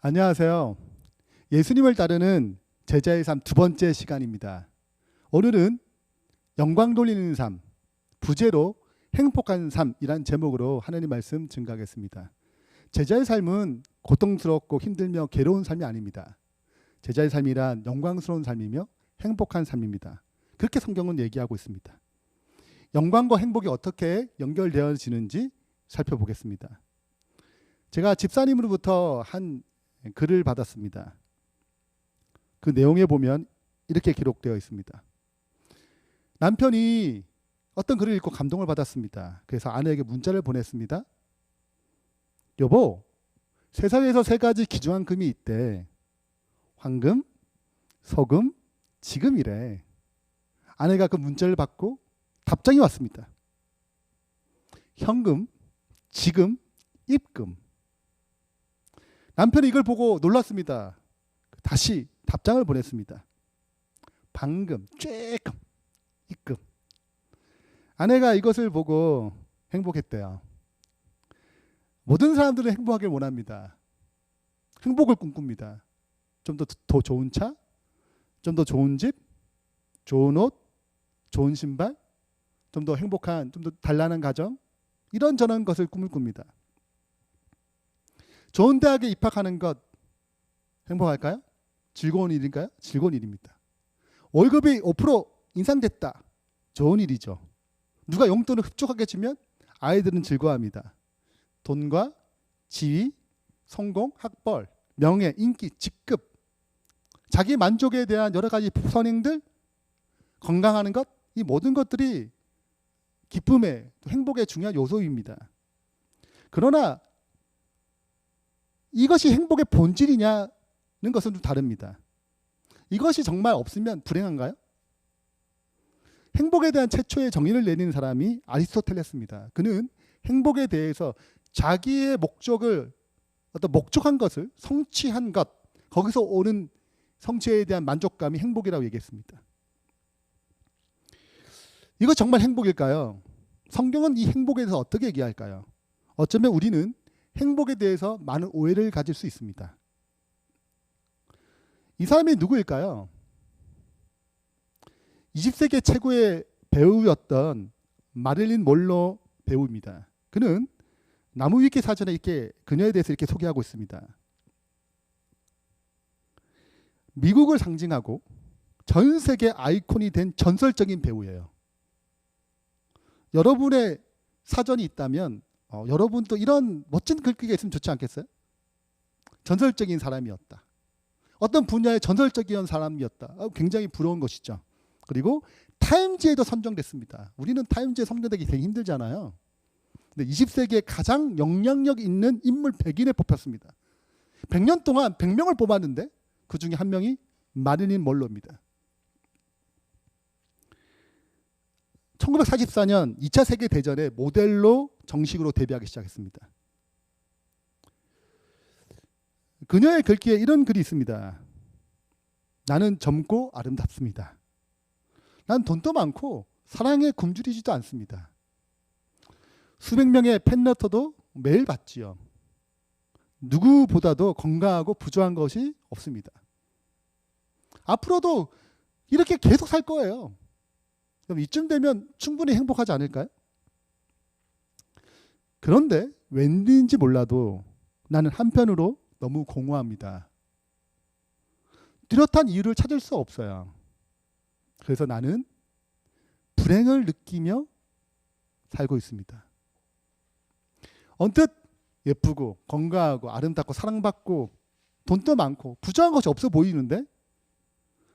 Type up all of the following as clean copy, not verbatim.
안녕하세요. 예수님을 따르는 제자의 삶 두 번째 시간입니다. 오늘은 영광 돌리는 삶, 부제로 행복한 삶이란 제목으로 하나님 말씀 증가하겠습니다. 제자의 삶은 고통스럽고 힘들며 괴로운 삶이 아닙니다. 제자의 삶이란 영광스러운 삶이며 행복한 삶입니다. 그렇게 성경은 얘기하고 있습니다. 영광과 행복이 어떻게 연결되어지는지 살펴보겠습니다. 제가 집사님으로부터 한 글을 받았습니다. 그 내용에 보면 이렇게 기록되어 있습니다. 남편이 어떤 글을 읽고 감동을 받았습니다. 그래서 아내에게 문자를 보냈습니다. 여보, 세상에서 세 가지 귀중한 금이 있대. 황금, 소금, 지금이래. 아내가 그 문자를 받고 답장이 왔습니다. 현금, 지금, 입금. 남편이 이걸 보고 놀랐습니다. 다시 답장을 보냈습니다. 방금, 쬐끔, 입금. 아내가 이것을 보고 행복했대요. 모든 사람들은 행복하길 원합니다. 행복을 꿈꿉니다. 좀 더 좋은 차, 좀 더 좋은 집, 좋은 옷, 좋은 신발, 좀 더 행복한, 좀 더 단란한 가정, 이런저런 것을 꿈을 꿉니다. 좋은 대학에 입학하는 것 행복할까요? 즐거운 일인가요? 즐거운 일입니다. 월급이 5% 인상됐다. 좋은 일이죠. 누가 용돈을 흡족하게 주면 아이들은 즐거워합니다. 돈과 지위, 성공, 학벌, 명예, 인기, 직급, 자기 만족에 대한 여러 가지 선행들, 건강하는 것, 이 모든 것들이 기쁨의, 행복의 중요한 요소입니다. 그러나 이것이 행복의 본질이냐는 것은 좀 다릅니다. 이것이 정말 없으면 불행한가요? 행복에 대한 최초의 정의를 내린 사람이 아리스토텔레스입니다. 그는 행복에 대해서 자기의 목적을 어떤 목적한 것을 성취한 것, 거기서 오는 성취에 대한 만족감이 행복이라고 얘기했습니다. 이거 정말 행복일까요? 성경은 이 행복에 대해서 어떻게 얘기할까요? 어쩌면 우리는 행복에 대해서 많은 오해를 가질 수 있습니다. 이 사람이 누구일까요? 20세기 최고의 배우였던 마릴린 몰로 배우입니다. 그는 나무위키 사전에 이렇게 그녀에 대해서 이렇게 소개하고 있습니다. 미국을 상징하고 전 세계 아이콘이 된 전설적인 배우예요. 여러분의 사전이 있다면 여러분도 이런 멋진 글귀가 있으면 좋지 않겠어요? 전설적인 사람이었다. 어떤 분야의 전설적인 사람이었다. 굉장히 부러운 것이죠. 그리고 타임지에도 선정됐습니다. 우리는 타임지에 선정되기 되게 힘들잖아요. 근데 20세기에 가장 영향력 있는 인물 100인에 뽑혔습니다. 100년 동안 100명을 뽑았는데 그 중에 한 명이 마릴린 먼로입니다. 1944년 2차 세계대전에 모델로 정식으로 데뷔하기 시작했습니다. 그녀의 글귀에 이런 글이 있습니다. 나는 젊고 아름답습니다. 난 돈도 많고 사랑에 굶주리지도 않습니다. 수백 명의 팬레터도 매일 받지요. 누구보다도 건강하고 부조한 것이 없습니다. 앞으로도 이렇게 계속 살 거예요. 그럼 이쯤 되면 충분히 행복하지 않을까요? 그런데 왠지 몰라도 나는 한편으로 너무 공허합니다. 뚜렷한 이유를 찾을 수 없어요. 그래서 나는 불행을 느끼며 살고 있습니다. 언뜻 예쁘고 건강하고 아름답고 사랑받고 돈도 많고 부정한 것이 없어 보이는데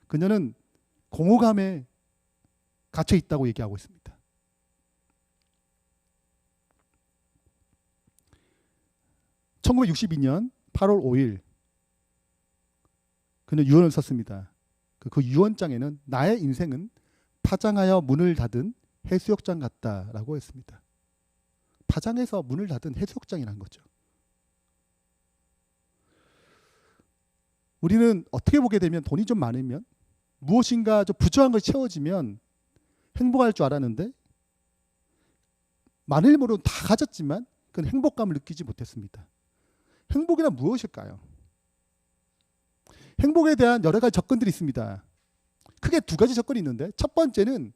그녀는 공허감에 갇혀 있다고 얘기하고 있습니다. (1962년 8월 5일) 그는 유언을 썼습니다. 그 유언장에는 나의 인생은 파장하여 문을 닫은 해수욕장 같다라고 했습니다. 파장해서 문을 닫은 해수욕장이라는 거죠. 우리는 어떻게 보게 되면 돈이 좀 많으면 무엇인가 좀 부족한 것이 채워지면 행복할 줄 알았는데 많은 일모로 다 가졌지만 그건 행복감을 느끼지 못했습니다. 행복이란 무엇일까요? 행복에 대한 여러 가지 접근들이 있습니다. 크게 두 가지 접근이 있는데, 첫 번째는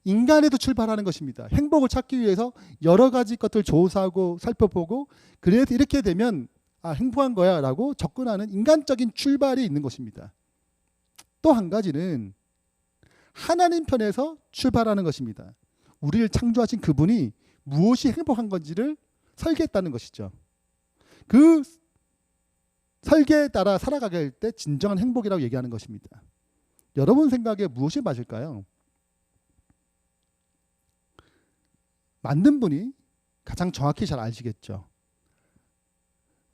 인간에도 출발하는 것입니다. 행복을 찾기 위해서 여러 가지 것들 조사하고 살펴보고, 그래서 이렇게 되면 행복한 거야 라고 접근하는 인간적인 출발이 있는 것입니다. 또 한 가지는 하나님 편에서 출발하는 것입니다. 우리를 창조하신 그분이 무엇이 행복한 건지를 설계했다는 것이죠. 그 설계에 따라 살아가게 할 때 진정한 행복이라고 얘기하는 것입니다. 여러분 생각에 무엇이 맞을까요? 만든 분이 가장 정확히 잘 아시겠죠.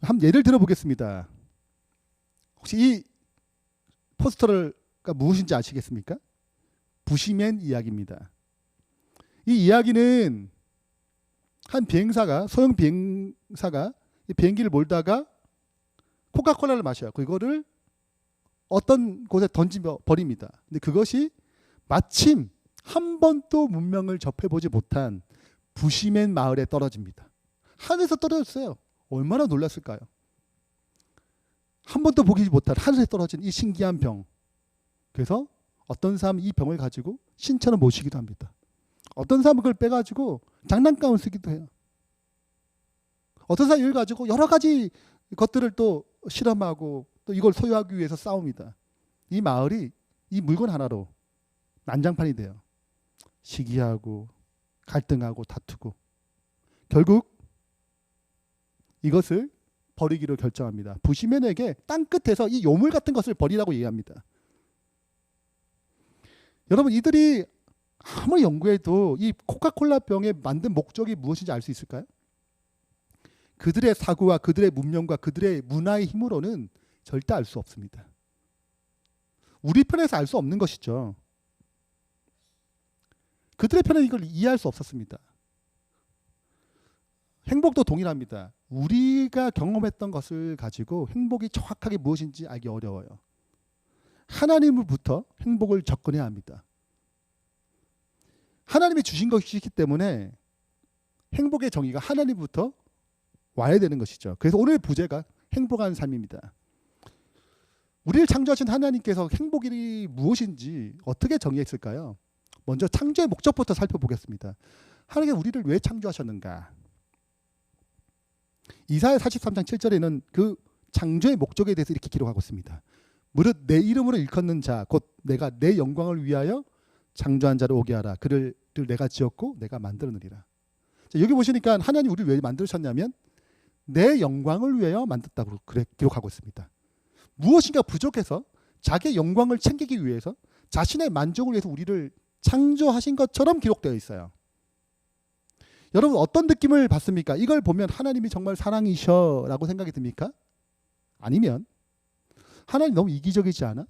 한번 예를 들어보겠습니다. 혹시 이 포스터가 무엇인지 아시겠습니까? 부시맨 이야기입니다. 이 이야기는 한 비행사가, 소형 비행사가 비행기를 몰다가 코카콜라를 마셔요. 그거를 어떤 곳에 던지며 버립니다. 근데 그것이 마침 한 번도 문명을 접해보지 못한 부시맨 마을에 떨어집니다. 하늘에서 떨어졌어요. 얼마나 놀랐을까요? 한 번도 보지 못한 하늘에 떨어진 이 신기한 병. 그래서 어떤 사람은 이 병을 가지고 신처럼 모시기도 합니다. 어떤 사람은 그걸 빼가지고 장난감을 쓰기도 해요. 어떤 사람은 이걸 가지고 여러 가지 것들을 또 실험하고 또 이걸 소유하기 위해서 싸웁니다. 이 마을이 이 물건 하나로 난장판이 돼요. 시기하고 갈등하고 다투고 결국 이것을 버리기로 결정합니다. 부시맨에게 땅끝에서 이 요물 같은 것을 버리라고 얘기합니다. 여러분, 이들이 아무리 연구해도 이 코카콜라 병에 만든 목적이 무엇인지 알 수 있을까요? 그들의 사고와 그들의 문명과 그들의 문화의 힘으로는 절대 알 수 없습니다. 우리 편에서 알 수 없는 것이죠. 그들의 편에 이걸 이해할 수 없었습니다. 행복도 동일합니다. 우리가 경험했던 것을 가지고 행복이 정확하게 무엇인지 알기 어려워요. 하나님으로부터 행복을 접근해야 합니다. 하나님이 주신 것이기 때문에 행복의 정의가 하나님부터 와야 되는 것이죠. 그래서 오늘 부제가 행복한 삶입니다. 우리를 창조하신 하나님께서 행복이 무엇인지 어떻게 정의했을까요? 먼저 창조의 목적부터 살펴보겠습니다. 하나님께서 우리를 왜 창조하셨는가? 이사야 43장 7절에는 그 창조의 목적에 대해서 이렇게 기록하고 있습니다. 무릇 내 이름으로 일컫는 자, 곧 내가 내 영광을 위하여 창조한 자를 오게 하라. 그를 내가 지었고 내가 만들었느니라. 자, 여기 보시니까 하나님 우리를 왜 만드셨냐면 내 영광을 위하여 만들었다고 그래 기록하고 있습니다. 무엇인가 부족해서 자기의 영광을 챙기기 위해서 자신의 만족을 위해서 우리를 창조하신 것처럼 기록되어 있어요. 여러분 어떤 느낌을 받습니까? 이걸 보면 하나님이 정말 사랑이셔라고 생각이 듭니까? 아니면 하나님 너무 이기적이지 않아?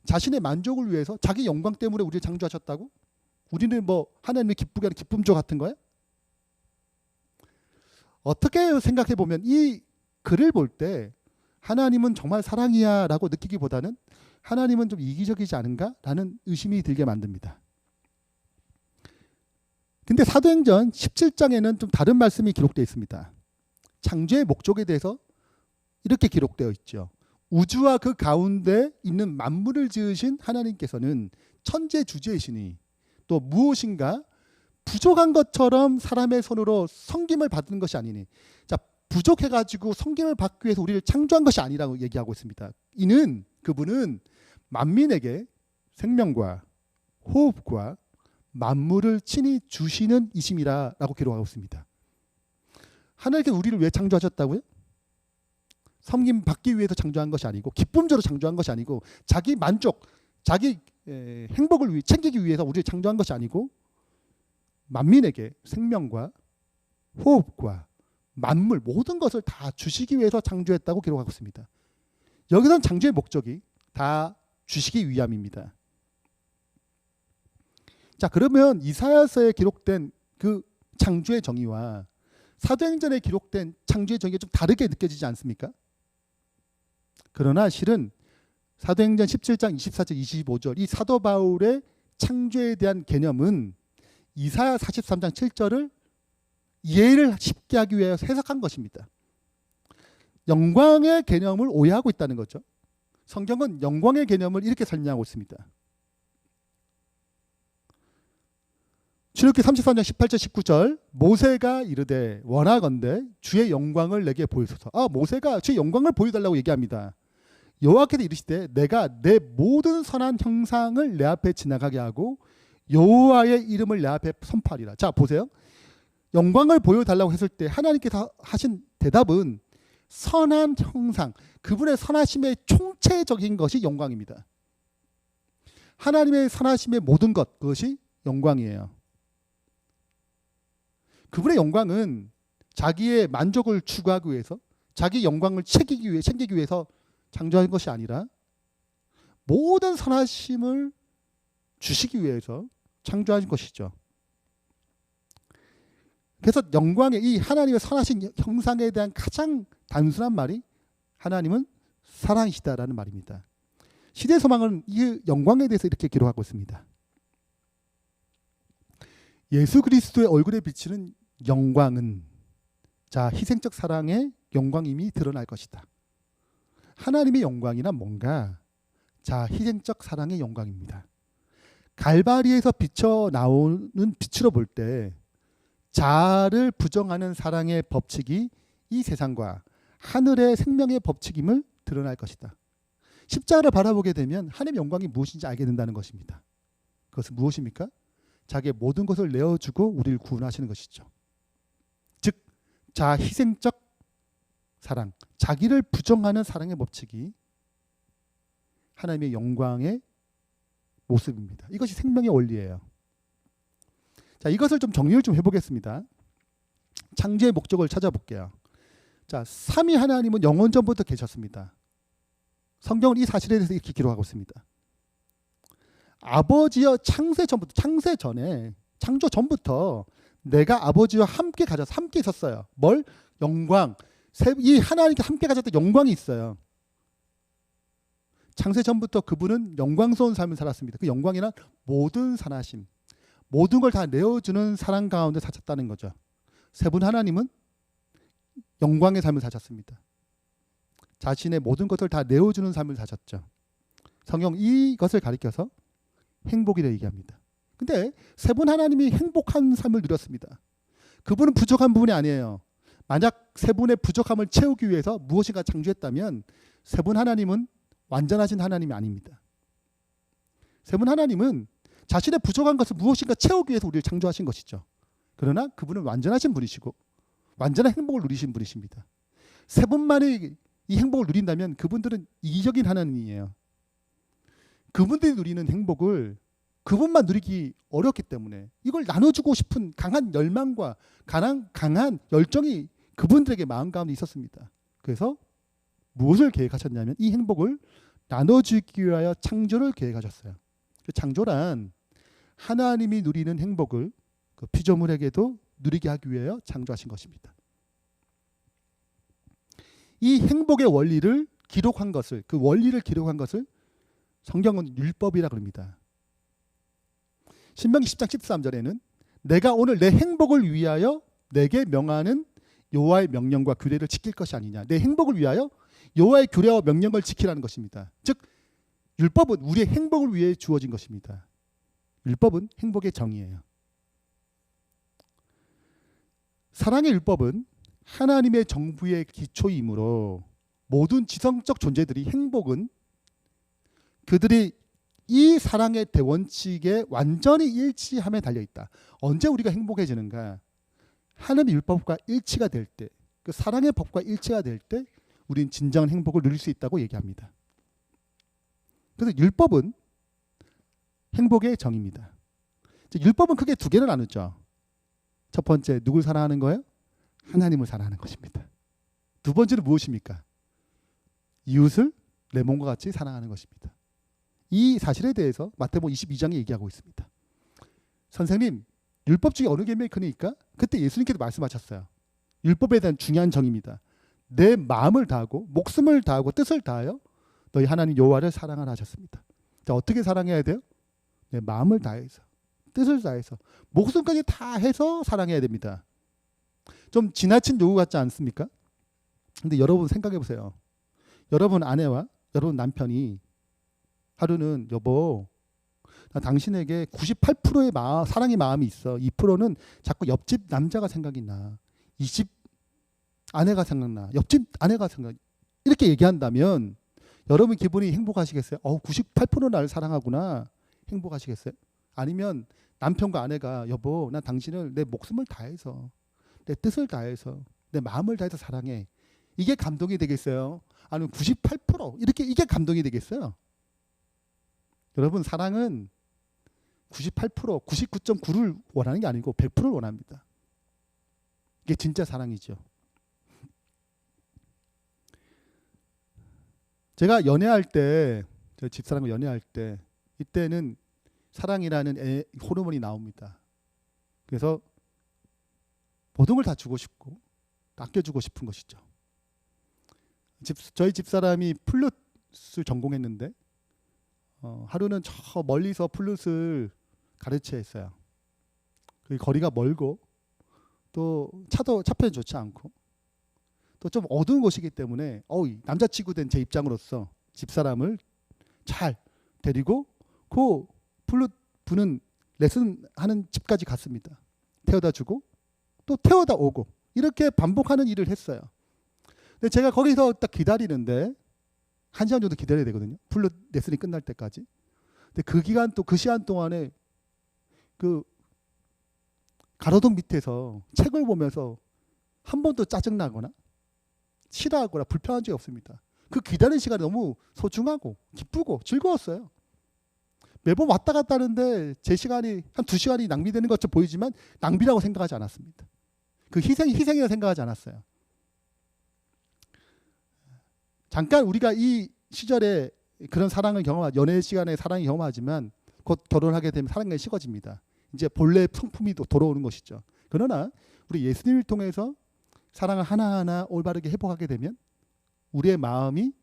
자신의 만족을 위해서 자기 영광 때문에 우리를 창조하셨다고? 우리는 뭐 하나님을 기쁘게 하는 기쁨조 같은 거야? 어떻게 생각해 보면 이 글을 볼 때 하나님은 정말 사랑이야 라고 느끼기보다는 하나님은 좀 이기적이지 않은가? 라는 의심이 들게 만듭니다. 근데 사도행전 17장에는 좀 다른 말씀이 기록되어 있습니다. 창조의 목적에 대해서 이렇게 기록되어 있죠. 우주와 그 가운데 있는 만물을 지으신 하나님께서는 천재주재이시니 또 무엇인가 부족한 것처럼 사람의 손으로 섬김을 받는 것이 아니니. 자, 부족해가지고 섬김을 받기 위해서 우리를 창조한 것이 아니라고 얘기하고 있습니다. 이는 그분은 만민에게 생명과 호흡과 만물을 친히 주시는 이심이라 라고 기록하고 있습니다. 하나님께서 우리를 왜 창조하셨다고요? 섬김 받기 위해서 창조한 것이 아니고 기쁨조로 창조한 것이 아니고 자기 만족, 자기 행복을 위해 챙기기 위해서 우리를 창조한 것이 아니고 만민에게 생명과 호흡과 만물 모든 것을 다 주시기 위해서 창조했다고 기록하고 있습니다. 여기서는 창조의 목적이 다 주시기 위함입니다. 자, 그러면 이사야서에 기록된 그 창조의 정의와 사도행전에 기록된 창조의 정의가 좀 다르게 느껴지지 않습니까? 그러나 실은 사도행전 17장 24절 25절 이 사도 바울의 창조에 대한 개념은 이사야 43장 7절을 이해를 쉽게 하기 위해 해석한 것입니다. 영광의 개념을 오해하고 있다는 거죠. 성경은 영광의 개념을 이렇게 설명하고 있습니다. 출애굽기 33장 18절 19절 모세가 이르되 원하건대 주의 영광을 내게 보이소서. 모세가 주의 영광을 보여달라고 얘기합니다. 여호와께서 이르시되 내가 내 모든 선한 형상을 내 앞에 지나가게 하고 여호와의 이름을 내 앞에 선포하리라. 자 보세요. 영광을 보여달라고 했을 때 하나님께서 하신 대답은 선한 형상, 그분의 선하심의 총체적인 것이 영광입니다. 하나님의 선하심의 모든 것, 그것이 영광이에요. 그분의 영광은 자기의 만족을 추구하기 위해서, 자기 영광을 챙기기 위해서 창조한 것이 아니라 모든 선하심을 주시기 위해서 창조한 것이죠. 그래서 영광의 이 하나님의 선하신 형상에 대한 가장 단순한 말이 하나님은 사랑이시다라는 말입니다. 시대소망은 이 영광에 대해서 이렇게 기록하고 있습니다. 예수 그리스도의 얼굴에 비치는 영광은 자 희생적 사랑의 영광임이 드러날 것이다. 하나님의 영광이란 뭔가? 자 희생적 사랑의 영광입니다. 갈바리에서 비쳐 나오는 빛으로 볼 때 자아를 부정하는 사랑의 법칙이 이 세상과 하늘의 생명의 법칙임을 드러날 것이다. 십자가를 바라보게 되면 하나님의 영광이 무엇인지 알게 된다는 것입니다. 그것은 무엇입니까? 자기의 모든 것을 내어주고 우리를 구원하시는 것이죠. 즉 자아 희생적 사랑, 자기를 부정하는 사랑의 법칙이 하나님의 영광의 모습입니다. 이것이 생명의 원리예요. 자, 이것을 좀 정리를 좀 해보겠습니다. 창조의 목적을 찾아볼게요. 자, 삼위 하나님은 영원 전부터 계셨습니다. 성경은 이 사실에 대해서 이렇게 기록하고 있습니다. 아버지여 창세 전에 창조 전부터 내가 아버지와 함께 있었어요. 뭘? 영광. 이 하나님께 함께 가졌던 영광이 있어요. 창세 전부터 그분은 영광스러운 삶을 살았습니다. 그 영광이란 모든 선하심, 모든 걸 다 내어주는 사랑 가운데 사셨다는 거죠. 세 분 하나님은 영광의 삶을 사셨습니다. 자신의 모든 것을 다 내어주는 삶을 사셨죠. 성경 이것을 가리켜서 행복이라고 얘기합니다. 근데 세 분 하나님이 행복한 삶을 누렸습니다. 그분은 부족한 부분이 아니에요. 만약 세 분의 부족함을 채우기 위해서 무엇인가 창조했다면 세 분 하나님은 완전하신 하나님이 아닙니다. 세 분 하나님은 자신의 부족한 것을 무엇인가 채우기 위해서 우리를 창조하신 것이죠. 그러나 그분은 완전하신 분이시고 완전한 행복을 누리신 분이십니다. 세 분만이 이 행복을 누린다면 그분들은 이기적인 하나님이에요. 그분들이 누리는 행복을 그분만 누리기 어렵기 때문에 이걸 나눠주고 싶은 강한 열망과 강한 열정이 그분들에게 마음 가운데 있었습니다. 그래서 무엇을 계획하셨냐면 이 행복을 나눠주기 위하여 창조를 계획하셨어요. 그 창조란 하나님이 누리는 행복을 그 피조물에게도 누리게 하기 위하여 창조하신 것입니다. 이 행복의 원리를 기록한 것을, 그 원리를 기록한 것을 성경은 율법이라 그럽니다. 신명기 10장 13절에는 내가 오늘 내 행복을 위하여 내게 명하는 여호와의 명령과 규례를 지킬 것이 아니냐. 내 행복을 위하여 여호와의 규례와 명령을 지키라는 것입니다. 즉 율법은 우리의 행복을 위해 주어진 것입니다. 율법은 행복의 정의예요. 사랑의 율법은 하나님의 정부의 기초이므로 모든 지성적 존재들이 행복은 그들이 이 사랑의 대원칙에 완전히 일치함에 달려있다. 언제 우리가 행복해지는가? 하나님의 율법과 일치가 될 때, 그 사랑의 법과 일치가 될 때 우리는 진정한 행복을 누릴 수 있다고 얘기합니다. 그래서 율법은 행복의 정의입니다. 율법은 크게 두 개를 나누죠. 첫 번째, 누굴 사랑하는 거예요? 하나님을 사랑하는 것입니다. 두 번째는 무엇입니까? 이웃을 내 몸과 같이 사랑하는 것입니다. 이 사실에 대해서 마태복음 22장에 얘기하고 있습니다. 선생님, 율법 중에 어느 계명이 크니까? 그때 예수님께서 말씀하셨어요. 율법에 대한 중요한 정의입니다. 내 마음을 다하고 목숨을 다하고 뜻을 다하여 너희 하나님 여호와를 사랑하라 하셨습니다. 자, 어떻게 사랑해야 돼요? 내 마음을 다해서, 뜻을 다해서, 목숨까지 다 해서 사랑해야 됩니다. 좀 지나친 요구 같지 않습니까? 근데 여러분 생각해 보세요. 여러분 아내와 여러분 남편이 하루는 여보, 나 당신에게 98%의 사랑의 마음이 있어. 2%는 자꾸 옆집 남자가 생각이 나. 이 집 아내가 생각나. 옆집 아내가 생각. 이렇게 얘기한다면 여러분 기분이 행복하시겠어요? 98% 나를 사랑하구나. 행복하시겠어요? 아니면 남편과 아내가 여보, 난 당신을 내 목숨을 다해서, 내 뜻을 다해서, 내 마음을 다해서 사랑해. 이게 감동이 되겠어요? 아니면 98% 이게 감동이 되겠어요? 여러분 사랑은 98%, 99.9를 원하는 게 아니고 100%를 원합니다. 이게 진짜 사랑이죠. 제가 연애할 때, 저 집사람과 연애할 때, 이때는 사랑이라는 호르몬이 나옵니다. 그래서 모든 걸 다 주고 싶고 아껴주고 싶은 것이죠. 저희 집사람이 플룻을 전공했는데 하루는 저 멀리서 플룻을 가르쳐야 했어요. 그 거리가 멀고 또 차편이 좋지 않고 또 좀 어두운 곳이기 때문에 남자친구 된 제 입장으로서 집사람을 잘 데리고 그 플룻 부는 레슨하는 집까지 갔습니다. 태워다 주고 또 태워다 오고 이렇게 반복하는 일을 했어요. 근데 제가 거기서 딱 기다리는데 1시간 정도 기다려야 되거든요. 플룻 레슨이 끝날 때까지. 근데 그 기간 또 그 시간 동안에 그 가로등 밑에서 책을 보면서 한 번도 짜증나거나 싫어하거나 불편한 적이 없습니다. 그 기다리는 시간이 너무 소중하고 기쁘고 즐거웠어요. 매번 왔다 갔다 하는데 제 시간이 한 2시간이 낭비되는 것처럼 보이지만 낭비라고 생각하지 않았습니다. 그 희생이라고 생각하지 않았어요. 잠깐 우리가 이 시절에 그런 사랑을 연애 시간에 사랑을 경험하지만 곧 결혼하게 되면 사랑이 식어집니다. 이제 본래 성품이 돌아오는 것이죠. 그러나 우리 예수님을 통해서 사랑을 하나하나 올바르게 회복하게 되면 우리의 마음이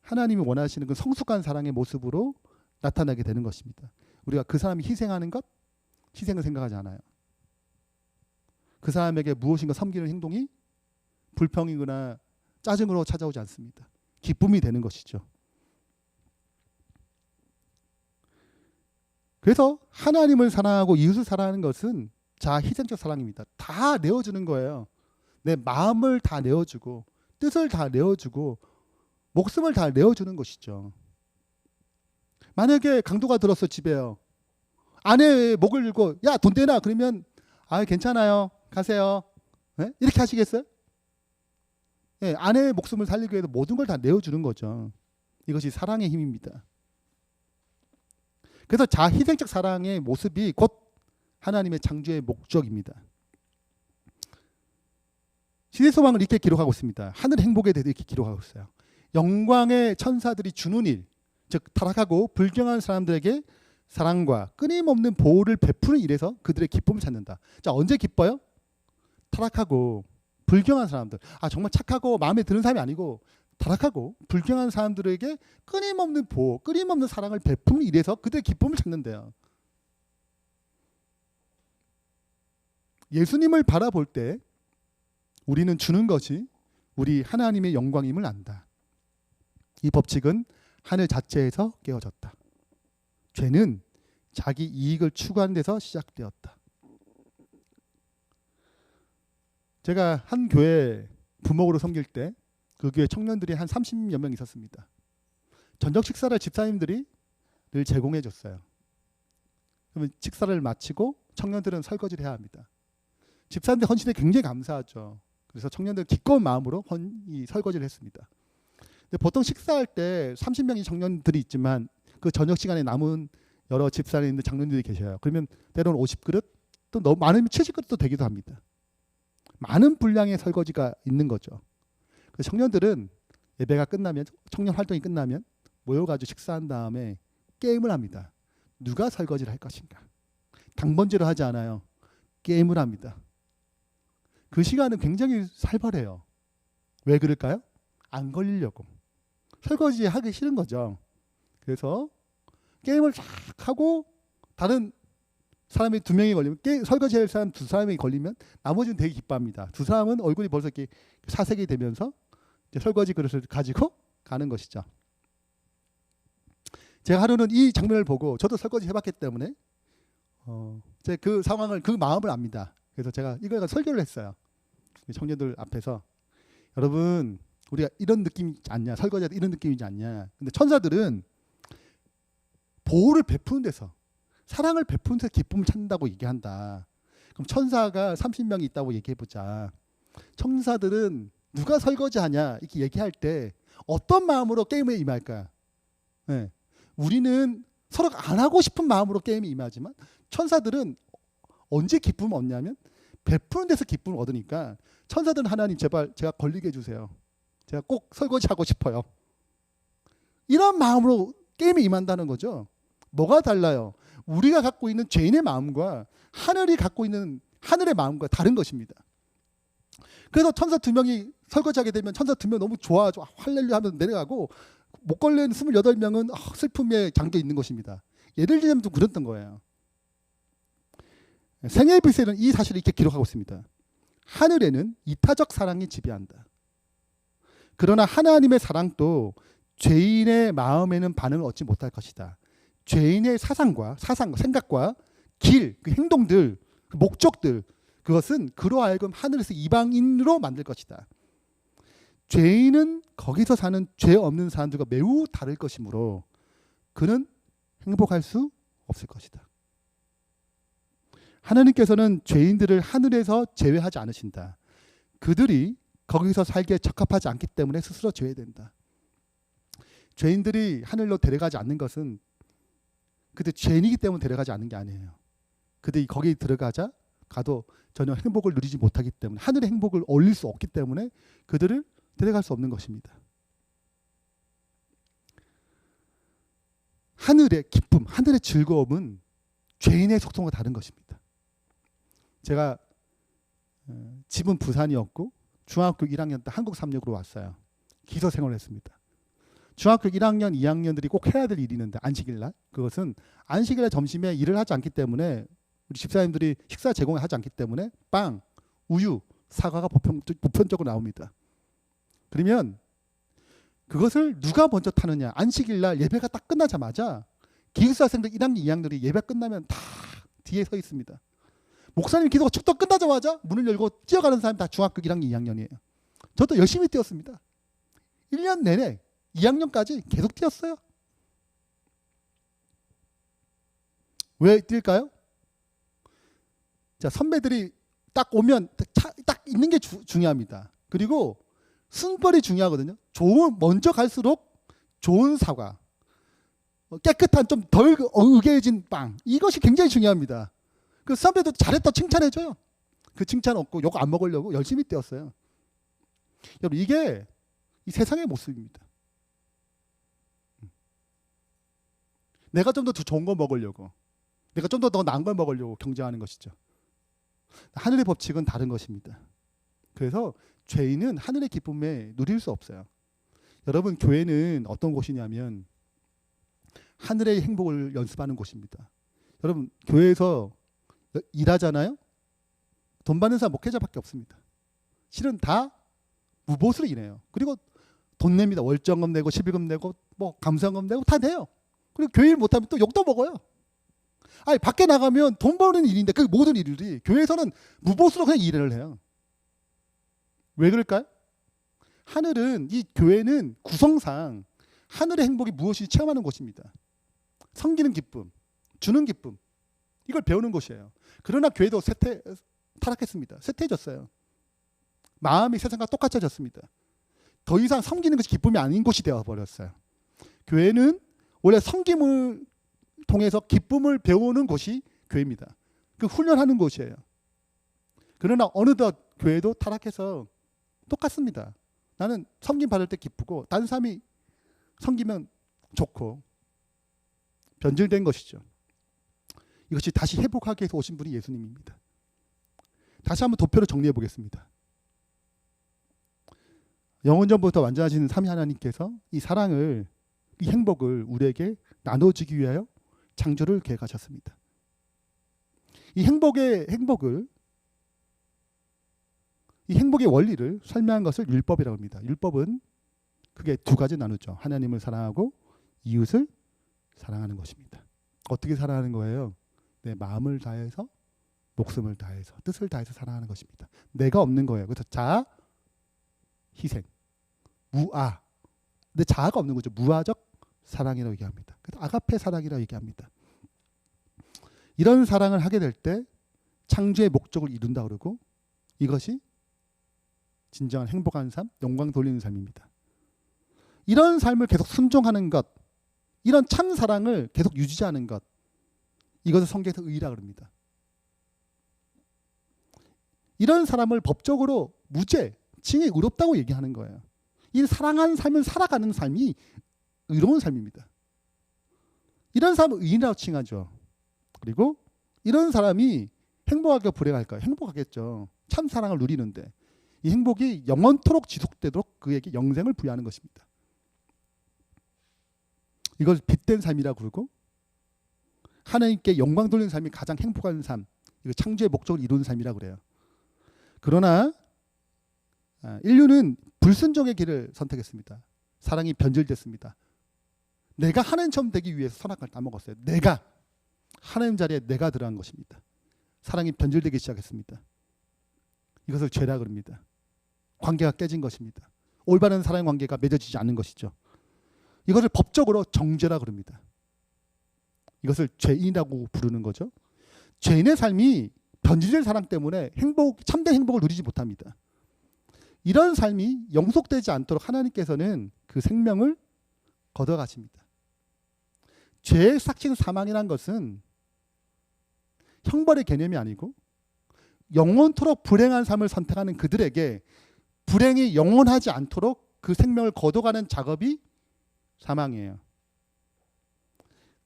하나님이 원하시는 그 성숙한 사랑의 모습으로 나타나게 되는 것입니다. 우리가 그 사람이 희생하는 것, 희생을 생각하지 않아요. 그 사람에게 무엇인가 섬기는 행동이 불평이거나 짜증으로 찾아오지 않습니다. 기쁨이 되는 것이죠. 그래서 하나님을 사랑하고 이웃을 사랑하는 것은 희생적 사랑입니다. 다 내어주는 거예요. 내 마음을 다 내어주고 뜻을 다 내어주고 목숨을 다 내어주는 것이죠. 만약에 강도가 들었어 집에요. 아내의 목을 들고 야 돈 내놔 그러면 괜찮아요 가세요. 네? 이렇게 하시겠어요? 네, 아내의 목숨을 살리기 위해서 모든 걸 다 내어주는 거죠. 이것이 사랑의 힘입니다. 그래서 희생적 사랑의 모습이 곧 하나님의 창조의 목적입니다. 시대소망을 이렇게 기록하고 있습니다. 하늘 행복에 대해서 이렇게 기록하고 있어요. 영광의 천사들이 주는 일, 즉 타락하고 불경한 사람들에게 사랑과 끊임없는 보호를 베푸는 일에서 그들의 기쁨을 찾는다. 자, 언제 기뻐요? 타락하고 불경한 사람들, 정말 착하고 마음에 드는 사람이 아니고 타락하고 불경한 사람들에게 끊임없는 보호, 끊임없는 사랑을 베푸는 일에서 그들의 기쁨을 찾는데요. 예수님을 바라볼 때 우리는 주는 것이 우리 하나님의 영광임을 안다. 이 법칙은 하늘 자체에서 깨어졌다. 죄는 자기 이익을 추구하는 데서 시작되었다. 제가 한 교회 부목으로 섬길 때 그 교회 청년들이 한 30여 명 있었습니다. 저녁 식사를 집사님들이 늘 제공해 줬어요. 그러면 식사를 마치고 청년들은 설거지를 해야 합니다. 집사님들 헌신에 굉장히 감사하죠. 그래서 청년들 기꺼운 마음으로 이 설거지를 했습니다. 근데 보통 식사할 때 30명의 청년들이 있지만 그 저녁 시간에 남은 여러 집사님들, 장로님들이 계셔요. 그러면 때로는 50그릇 또 너무 많으면 70그릇도 되기도 합니다. 많은 분량의 설거지가 있는 거죠. 그래서 청년들은 예배가 끝나면, 청년 활동이 끝나면 모여가지고 식사한 다음에 게임을 합니다. 누가 설거지를 할 것인가. 당번제로 하지 않아요. 게임을 합니다. 그 시간은 굉장히 살벌해요. 왜 그럴까요? 안 걸리려고. 설거지 하기 싫은 거죠. 그래서 게임을 쫙 하고 다른 사람이 두 명이 걸리면 설거지할 사람 두 사람이 걸리면 나머지는 되게 기뻐합니다. 두 사람은 얼굴이 벌써 이렇게 사색이 되면서 이제 설거지 그릇을 가지고 가는 것이죠. 제가 하루는 이 장면을 보고 저도 설거지 해봤기 때문에 제가 그 상황을 그 마음을 압니다. 그래서 제가 이걸 설교를 했어요. 청년들 앞에서 여러분 우리가 이런 느낌이지 않냐, 설거지할 때 이런 느낌이지 않냐. 근데 천사들은 보호를 베푸는 데서, 사랑을 베푸는 데서 기쁨을 찾는다고 얘기한다. 그럼 천사가 30명이 있다고 얘기해보자. 천사들은 누가 설거지하냐 이렇게 얘기할 때 어떤 마음으로 게임에 임할까? 네. 우리는 서로 안 하고 싶은 마음으로 게임에 임하지만 천사들은 언제 기쁨을 얻냐면 베푸는 데서 기쁨을 얻으니까 천사들은 하나님 제발 제가 걸리게 해주세요. 제가 꼭 설거지하고 싶어요. 이런 마음으로 게임에 임한다는 거죠. 뭐가 달라요? 우리가 갖고 있는 죄인의 마음과 하늘이 갖고 있는 하늘의 마음과 다른 것입니다. 그래서 천사 두 명이 설거지하게 되면 천사 두 명 너무 좋아 할렐루야 하면서 내려가고 못 걸린 28명은 슬픔에 잠겨 있는 것입니다. 예를 들자면 좀 그랬던 거예요. 생애비세는 이 사실을 이렇게 기록하고 있습니다. 하늘에는 이타적 사랑이 지배한다. 그러나 하나님의 사랑도 죄인의 마음에는 반응을 얻지 못할 것이다. 죄인의 사상과 생각과 길, 그 행동들, 그 목적들, 그것은 그로 하여금 하늘에서 이방인으로 만들 것이다. 죄인은 거기서 사는 죄 없는 사람들과 매우 다를 것이므로 그는 행복할 수 없을 것이다. 하나님께서는 죄인들을 하늘에서 제외하지 않으신다. 그들이 거기서 살기에 적합하지 않기 때문에 스스로 제외된다. 죄인들이 하늘로 데려가지 않는 것은 그들 죄인이기 때문에 데려가지 않는 게 아니에요. 그들이 거기 가도 전혀 행복을 누리지 못하기 때문에, 하늘의 행복을 올릴 수 없기 때문에 그들을 데려갈 수 없는 것입니다. 하늘의 기쁨, 하늘의 즐거움은 죄인의 속성과 다른 것입니다. 제가 집은 부산이었고 중학교 1학년 때 한국 삼역으로 왔어요. 기서 생활을 했습니다. 중학교 1학년, 2학년들이 꼭 해야 될 일이 있는데 안식일날, 그것은 안식일날 점심에 일을 하지 않기 때문에 우리 집사님들이 식사 제공을 하지 않기 때문에 빵, 우유, 사과가 보편적으로 나옵니다. 그러면 그것을 누가 먼저 타느냐. 안식일날 예배가 딱 끝나자마자 기숙사생들 1학년, 2학년들이 예배 끝나면 다 뒤에 서 있습니다. 목사님 기도가 축도 끝나자마자 문을 열고 뛰어가는 사람이 다 중학교 1학년, 2학년이에요. 저도 열심히 뛰었습니다. 1년 내내 2학년까지 계속 뛰었어요. 왜 뛸까요? 자, 선배들이 딱 오면 딱 있는 게 중요합니다. 그리고 순번이 중요하거든요. 먼저 갈수록 좋은 사과, 깨끗한 좀 덜 으개진 빵, 이것이 굉장히 중요합니다. 그 선배도 잘했다 칭찬해줘요. 그 칭찬 얻고 욕 안 먹으려고 열심히 뛰었어요. 여러분, 이게 이 세상의 모습입니다. 내가 좀 더 좋은 거 먹으려고, 내가 좀 더 나은 걸 먹으려고 경쟁하는 것이죠. 하늘의 법칙은 다른 것입니다. 그래서 죄인은 하늘의 기쁨에 누릴 수 없어요. 여러분, 교회는 어떤 곳이냐면 하늘의 행복을 연습하는 곳입니다. 여러분, 교회에서 일하잖아요. 돈 받는 사람 목회자밖에 없습니다. 실은 다 무보수로 일해요. 그리고 돈 냅니다. 월정금 내고 11금 내고 뭐 감사금 내고 다 내요. 그리고 교회 일 못하면 또 욕도 먹어요. 아니, 밖에 나가면 돈 버는 일인데 그 모든 일들이 교회에서는 무보수로 그냥 일을 해요. 왜 그럴까요? 하늘은, 이 교회는 구성상 하늘의 행복이 무엇인지 체험하는 곳입니다. 섬기는 기쁨, 주는 기쁨, 이걸 배우는 곳이에요. 그러나 교회도 타락했습니다. 쇠퇴해졌어요. 마음이 세상과 똑같아졌습니다. 더 이상 섬기는 것이 기쁨이 아닌 곳이 되어버렸어요. 교회는 원래 섬김을 통해서 기쁨을 배우는 곳이 교회입니다. 그 훈련하는 곳이에요. 그러나 어느덧 교회도 타락해서 똑같습니다. 나는 섬김 받을 때 기쁘고 다른 사람이 섬기면 좋고, 변질된 것이죠. 이것이 다시 회복하기 위해서 오신 분이 예수님입니다. 다시 한번 도표를 정리해 보겠습니다. 영원전부터 완전하신 삼위 하나님께서 이 사랑을, 이 행복을 우리에게 나눠주기 위하여 창조를 계획하셨습니다. 이 행복의 원리를 설명한 것을 율법이라고 합니다. 율법은 크게 두 가지 나누죠. 하나님을 사랑하고 이웃을 사랑하는 것입니다. 어떻게 사랑하는 거예요? 내 마음을 다해서, 목숨을 다해서, 뜻을 다해서 사랑하는 것입니다. 내가 없는 거예요. 그래서 자아, 희생, 무아. 근데 자아가 없는 거죠. 무아적 사랑이라고 얘기합니다. 그래서 아가페 사랑이라고 얘기합니다. 이런 사랑을 하게 될 때 창조의 목적을 이룬다 그러고, 이것이 진정한 행복한 삶, 영광 돌리는 삶입니다. 이런 삶을 계속 순종하는 것, 이런 참 사랑을 계속 유지하는 것, 이것을 성경에서 의라고 합니다. 이런 사람을 법적으로 무죄, 칭의 의롭다고 얘기하는 거예요. 이 사랑하는 삶을 살아가는 삶이 의로운 삶입니다. 이런 사람을 의인이라고 칭하죠. 그리고 이런 사람이 행복할까요, 불행할까요? 행복하겠죠. 참 사랑을 누리는데 이 행복이 영원토록 지속되도록 그에게 영생을 부여하는 것입니다. 이걸 빛된 삶이라고 부르고, 하나님께 영광 돌리는 삶이 가장 행복한 삶, 이거 창조의 목적을 이루는 삶이라고 그래요. 그러나 인류는 불순종의 길을 선택했습니다. 사랑이 변질됐습니다. 내가 하나님처럼 되기 위해서 선악과를 따먹었어요. 내가 하나님 자리에 내가 들어간 것입니다. 사랑이 변질되기 시작했습니다. 이것을 죄라 그럽니다. 관계가 깨진 것입니다. 올바른 사랑 관계가 맺어지지 않는 것이죠. 이것을 법적으로 정죄라 그럽니다. 이것을 죄인이라고 부르는 거죠. 죄인의 삶이 변질된 사랑 때문에 참된 행복을 누리지 못합니다. 이런 삶이 영속되지 않도록 하나님께서는 그 생명을 걷어가십니다. 죄의 삭신 사망이란 것은 형벌의 개념이 아니고, 영원토록 불행한 삶을 선택하는 그들에게 불행이 영원하지 않도록 그 생명을 걷어가는 작업이 사망이에요.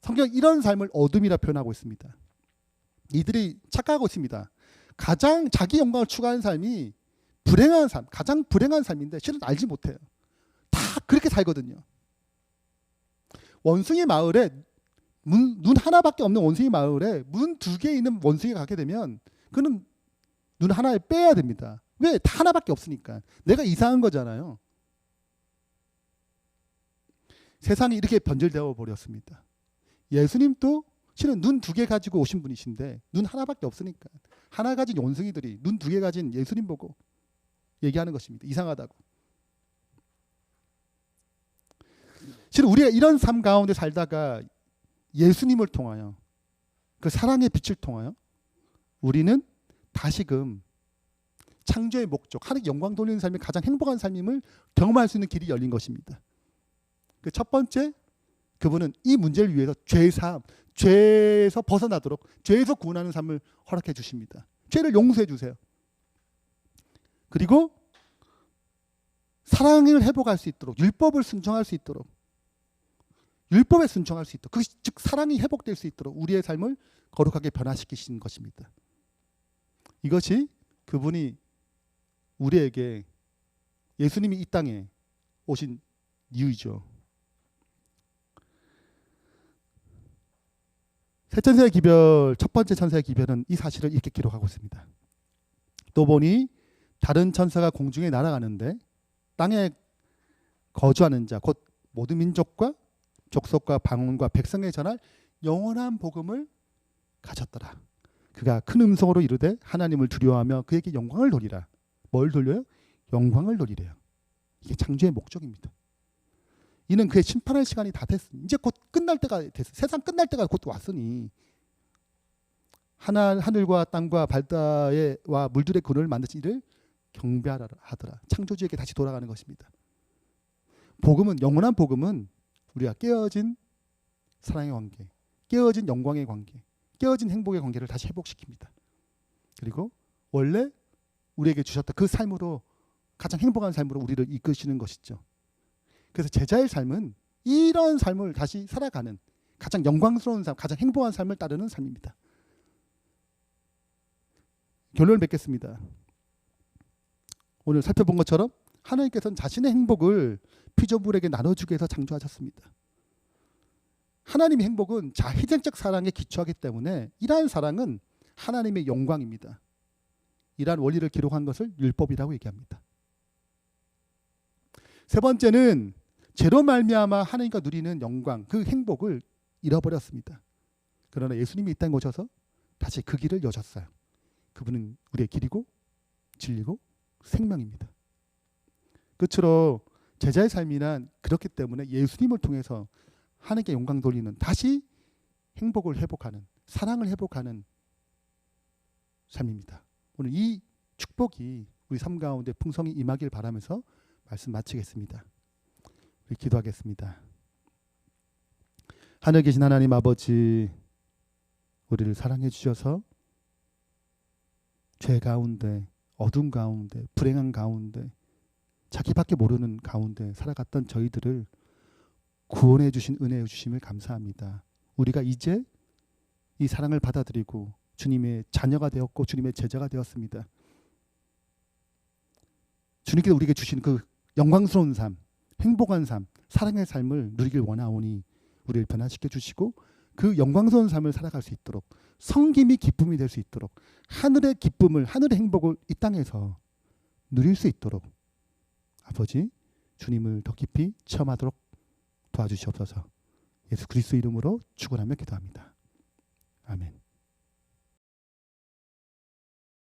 성경 이런 삶을 어둠이라 표현하고 있습니다. 이들이 착각하고 있습니다. 가장 자기 영광을 추구하는 삶이 불행한 삶, 가장 불행한 삶인데 실은 알지 못해요. 다 그렇게 살거든요. 원숭이 마을에 눈 하나밖에 없는 원숭이 마을에 문 2개 있는 원숭이가 가게 되면 그는 눈 하나를 빼야 됩니다. 왜? 다 하나밖에 없으니까. 내가 이상한 거잖아요. 세상이 이렇게 변질되어 버렸습니다. 예수님도 실은 눈 2개 가지고 오신 분이신데 눈 하나밖에 없으니까 하나 가진 원숭이들이 눈 2개 가진 예수님 보고 얘기하는 것입니다. 이상하다고. 실은 우리가 이런 삶 가운데 살다가 예수님을 통하여, 그 사랑의 빛을 통하여 우리는 다시금 창조의 목적, 하나님 영광 돌리는 삶이 가장 행복한 삶임을 경험할 수 있는 길이 열린 것입니다. 그 첫 번째, 그분은 이 문제를 위해서 죄에서 벗어나도록, 죄에서 구원하는 삶을 허락해 주십니다. 죄를 용서해 주세요. 그리고 사랑을 회복할 수 있도록, 율법을 순종할 수 있도록, 율법에 순종할 수 있도록, 즉 사랑이 회복될 수 있도록 우리의 삶을 거룩하게 변화시키신 것입니다. 이것이 그분이 우리에게, 예수님이 이 땅에 오신 이유이죠. 새 천사의 기별, 첫 번째 천사의 기별은 이 사실을 이렇게 기록하고 있습니다. 또 보니 다른 천사가 공중에 날아가는데 땅에 거주하는 자, 곧 모든 민족과 족속과 방언과 백성에 전할 영원한 복음을 가졌더라. 그가 큰 음성으로 이르되 하나님을 두려워하며 그에게 영광을 돌리라. 뭘 돌려요? 영광을 돌리래요. 이게 창조의 목적입니다. 이는 그의 심판할 시간이 다 됐으니, 이제 곧 끝날 때가 됐어. 세상 끝날 때가 곧 왔으니 하늘과 땅과 바다와 물들의 근원을 만드신 이를 경배하라 하더라. 창조주에게 다시 돌아가는 것입니다. 복음은, 영원한 복음은 우리가 깨어진 사랑의 관계, 깨어진 영광의 관계, 깨어진 행복의 관계를 다시 회복시킵니다. 그리고 원래 우리에게 주셨던 그 삶으로, 가장 행복한 삶으로 우리를 이끄시는 것이죠. 그래서 제자의 삶은 이런 삶을 다시 살아가는 가장 영광스러운 삶, 가장 행복한 삶을 따르는 삶입니다. 결론을 맺겠습니다. 오늘 살펴본 것처럼 하나님께서는 자신의 행복을 피조물에게 나눠주기 위해서 창조하셨습니다. 하나님의 행복은 자희생적 사랑에 기초하기 때문에 이러한 사랑은 하나님의 영광입니다. 이러한 원리를 기록한 것을 율법이라고 얘기합니다. 세 번째는 죄로 말미암아 하나님과 누리는 영광, 그 행복을 잃어버렸습니다. 그러나 예수님이 이 땅에 오셔서 다시 그 길을 여셨어요. 그분은 우리의 길이고 진리고 생명입니다. 끝으로 제자의 삶이란 그렇기 때문에 예수님을 통해서 하나님께 영광 돌리는, 다시 행복을 회복하는, 사랑을 회복하는 삶입니다. 오늘 이 축복이 우리 삶 가운데 풍성히 임하길 바라면서 말씀 마치겠습니다. 우리 기도하겠습니다. 하늘에 계신 하나님 아버지, 우리를 사랑해 주셔서 죄 가운데, 어둠 가운데, 불행한 가운데, 자기밖에 모르는 가운데 살아갔던 저희들을 구원해 주신 은혜의 주심을 감사합니다. 우리가 이제 이 사랑을 받아들이고 주님의 자녀가 되었고 주님의 제자가 되었습니다. 주님께서 우리에게 주신 그 영광스러운 삶, 행복한 삶, 사랑의 삶을 누리길 원하오니 우리를 변화시켜 주시고 그 영광스러운 삶을 살아갈 수 있도록, 성김이 기쁨이 될 수 있도록, 하늘의 기쁨을, 하늘의 행복을 이 땅에서 누릴 수 있도록 아버지, 주님을 더 깊이 체험하도록 도와주시옵소서. 예수 그리스도 이름으로 축원하며 기도합니다. 아멘.